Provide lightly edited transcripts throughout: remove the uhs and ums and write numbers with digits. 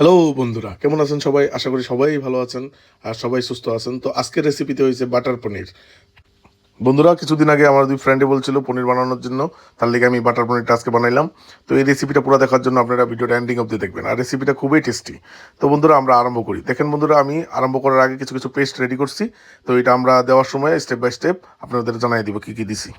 Hello বন্ধুরা, কেমন আছেন সবাই? আশা করি সবাই ভালো আছেন আর সবাই সুস্থ আছেন। তো আজকের রেসিপিতে হয়েছে বাটার পনির। বন্ধুরা, কিছুদিন আগে আমার দুই ফ্রেন্ডে বলছিল পনির বানানোর জন্য, তার লিগে আমি বাটার পনিরটা আজকে বানাইলাম। তো এই রেসিপিটা পুরো দেখার জন্য আপনারা ভিডিওটা এন্ডিং অবধি দেখবেন, আর রেসিপিটা খুবই টেস্টি। তো বন্ধুরা, আমরা আরম্ভ করি। দেখেন বন্ধুরা, আমি আরম্ভ করার আগে কিছু কিছু পেস্ট রেডি করছি। তো এটা আমরা দেওয়ার সময় স্টেপ বাই স্টেপ আপনাদের জানাই দিব কী কী দিছি।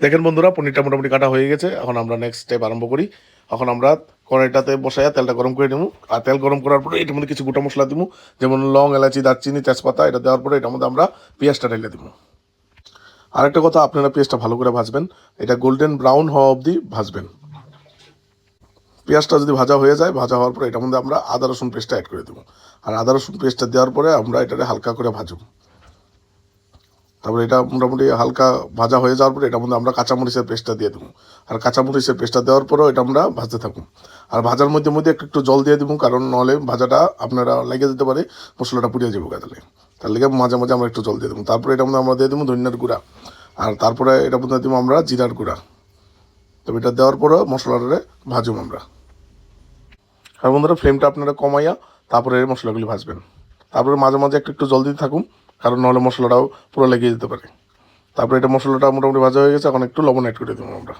দেখেন বন্ধুরা, পনিরটা মোটামুটি কাটা হয়ে গেছে। এখন আমরা নেক্সট স্টেপ আরম্ভ করি। এখন আমরা কড়াইটাতে বসাইয়া তেলটা গরম করে নেবো। আর তেল গরম করার পরে এটার মধ্যে কিছু গোটা মশলা দিব, যেমন লং, এলাচি, দারচিনি, তেজপাতা। এটা দেওয়ার পরে এটার মধ্যে আমরা পেঁয়াজটা ঢেলে দিব। আরেকটা কথা, আপনারা পেঁয়াজটা ভালো করে ভাজবেন, এটা গোল্ডেন ব্রাউন হওয়া অবধি ভাজবেন। পেঁয়াজটা যদি ভাজা হয়ে যায়, ভাজা হওয়ার পরে এটার মধ্যে আমরা আদা রসুন পেস্টটা অ্যাড করে দেবো। আর আদা রসুন পেস্টটা দেওয়ার পরে আমরা এটাকে হালকা করে ভাজব। তারপরে এটা মোটামুটি হালকা ভাজা হয়ে যাওয়ার পরে এটার মধ্যে আমরা কাঁচামরিচের পেস্টটা দিয়ে দেবো। আর কাঁচামরিচের পেস্টটা দেওয়ার পরেও এটা আমরা ভাজতে থাকুন। আর ভাজার মধ্যে মধ্যে একটু একটু জল দিয়ে দেবো, কারণ নাহলে ভাজাটা আপনারা লেগে যেতে পারে, মশলাটা পুড়িয়ে যাবো গাদালে। তার লেগে মাঝে মাঝে আমরা একটু জল দিয়ে দেবো। তারপরে এটার মধ্যে আমরা দিয়ে দেবো ধনিয়ার গুঁড়া। আর তারপরে এটার মধ্যে দেবো আমরা জিরার গুঁড়া। তবে এটা দেওয়ার পরেও মশলাটা ভাজুম আমরা। আর বন্ধুরা, ফ্লেমটা আপনারা কমাইয়া তারপরে এই মশলাগুলি ভাজবেন। তারপরে মাঝে মাঝে একটু একটু জল দিতে থাকুন, কারণ নাহলে মশলাটাও পুরো লেগে যেতে পারে। তারপরে এটা মশলাটা মোটামুটি ভাজা হয়ে গেছে, এখন একটু লবণ অ্যাড করে দেবো আমরা।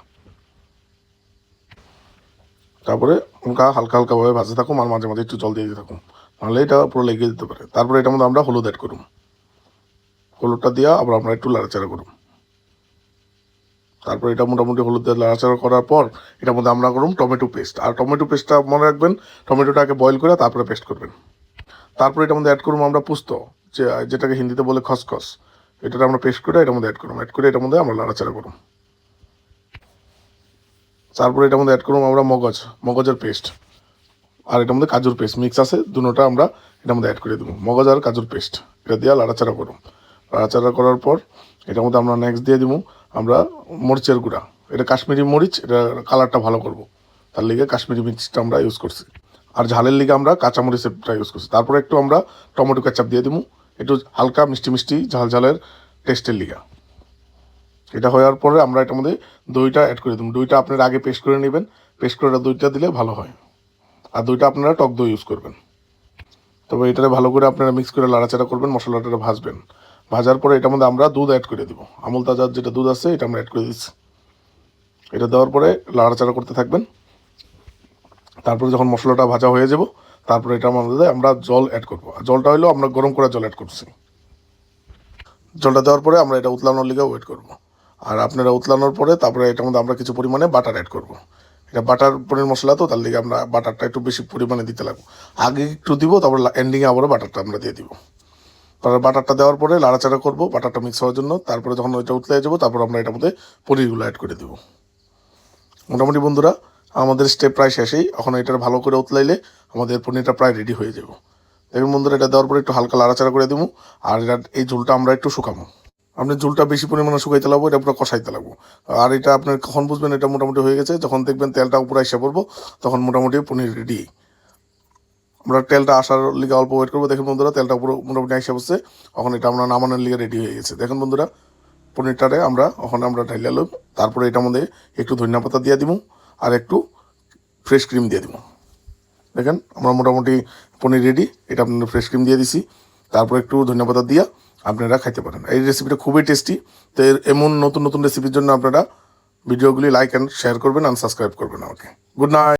তারপরে হালকা হালকা হালকাভাবে ভাজতে থাকুন, আর মাঝে মাঝে একটু জল দিয়ে দিতে থাকুন, নাহলে এটা পুরো লেগে যেতে পারে। তারপরে এটার মধ্যে আমরা হলুদ অ্যাড করুন। হলুদটা দিয়ে আবার আমরা একটু নাড়াচাড়া করুন। তারপর এটা মোটামুটি হলুদ দিয়ে নাড়াচাড়া করার পর এটার মধ্যে আমরা করুন টমেটো পেস্ট। আর টমেটো পেস্টটা মনে রাখবেন, টমেটোটাকে বয়েল করে তারপরে পেস্ট করবেন। তারপরে এটার মধ্যে অ্যাড করুন আমরা পুস্ত, যেটাকে হিন্দিতে বলে খসখস। এটাকে আমরা পেস্ট করে এটার মধ্যে অ্যাড করুন। অ্যাড করে এটার মধ্যে আমরা নাড়াচাড়া করুন। তারপরে এটার মধ্যে অ্যাড করুন আমরা মগজের পেস্ট। আর এটার মধ্যে কাজুর পেস্ট মিক্স আছে, দুটোটা আমরা এটার মধ্যে অ্যাড করে দেবো। মগজ আর কাজুর পেস্ট এটা দিয়ে নাড়াচাড়া করুন। নাড়াচাড়া করার পর এটার মধ্যে আমরা নেক্সট দিয়ে দিব আমরা মরিচের গুঁড়া। এটা কাশ্মীরি মরিচ, এটা কালারটা ভালো করবো, তার লিগে কাশ্মীরি মির্চটা আমরা ইউজ করছি। আর ঝালের লিগে আমরা কাঁচা মরিচটা ইউজ করছি। তারপরে একটু আমরা টমেটো কেচাপ দিয়ে দিব, একটু হালকা মিষ্টি মিষ্টি ঝাল ঝালের টেস্টের লিগা। এটা হওয়ার পরে আমরা এটার মধ্যে দইটা অ্যাড করে দেবো। দইটা আপনারা আগে পেস্ট করে নেবেন, পেস্ট করে দইটা দিলে ভালো হয়। আর দইটা আপনারা টক দই ইউজ করবেন। তবে এটাকে ভালো করে আপনারা মিক্স করে নাড়াচাড়া করবেন, মশলাটা ভাজবেন। ভাজার পরে এটার মধ্যে আমরা দুধ অ্যাড করে দিব। আমুল তাজার যেটা দুধ আছে এটা আমরা অ্যাড করে দিচ্ছি। এটা দেওয়ার পরে নাড়াচাড়া করতে থাকবেন। তারপরে যখন মশলাটা ভাজা হয়ে যাব, তারপরে এটার মধ্যে আমরা জল অ্যাড করবো। আর জলটা হলো আমরা গরম করা জল অ্যাড করছি। জলটা দেওয়ার পরে আমরা এটা উতলানোর লিগে ওয়েট করবো। আর আপনারা উতলানোর পরে তারপরে এটার মধ্যে আমরা কিছু পরিমাণে বাটার অ্যাড করবো। এটা বাটার পনির মশলা, তো তার লিগে আমরা বাটারটা একটু বেশি পরিমাণে দিতে লাগবো। আগে একটু দিব, তারপর এন্ডিংয়ে আবারও বাটারটা আমরা দিয়ে দিব। তারপরে বাটারটা দেওয়ার পরে নাড়াচাড়া করবো বাটারটা মিক্স হওয়ার জন্য। তারপরে যখন ওইটা উতলে যাবো, তারপর আমরা এটার মধ্যে পনিরগুলো অ্যাড করে দেবো। মোটামুটি বন্ধুরা, আমাদের স্টেপ প্রায় শেষেই। এখন এটার ভালো করে উতলাইলে আমাদের পনিরটা প্রায় রেডি হয়ে যাবো। দেখুন বন্ধুরা, এটা দেওয়ার পরে একটু হালকা নাড়াচাড়া করে দেবো। আর এটা এই ঝোলটা আমরা একটু শুকাবো। আপনি ঝোলটা বেশি পরিমাণে শুকাইতে লাগবো, এটা পুরো কষাইতে লাগবো। আর এটা আপনার কখন বুঝবেন এটা মোটামুটি হয়ে গেছে, যখন দেখবেন তেলটা উপরে এসে পড়বো, তখন মোটামুটি পনির রেডি। আমরা তেলটা আসার লিগে অল্প ওয়েট করবো। দেখুন বন্ধুরা, তেলটা পুরো মোটামুটি এসে বসছে। এখন এটা আমরা নামানোর লিগে রেডি হয়ে গেছে। দেখুন বন্ধুরা, পনিরটারে আমরা ওখানে আমরা ঢাইলে লব। তারপরে এটার মধ্যে একটু ধনিয়া পাতা দিয়ে দিব, আর একটু ফ্রেশ ক্রিম দিয়ে দিব। দেখেন আমরা মোটামুটি পনির রেডি। এটা আপনার ফ্রেশ ক্রিম দিয়ে দিছি, তারপর একটু ধনিয়া পাতা দিয়া আপনারা খাইতে পারেন। এই রেসিপিটা খুবই টেস্টি। তো এমন নতুন নতুন রেসিপির জন্য আপনারা ভিডিওগুলি লাইক অ্যান্ড শেয়ার করবেন, আর সাবস্ক্রাইব করবেন আমাকে। Good night.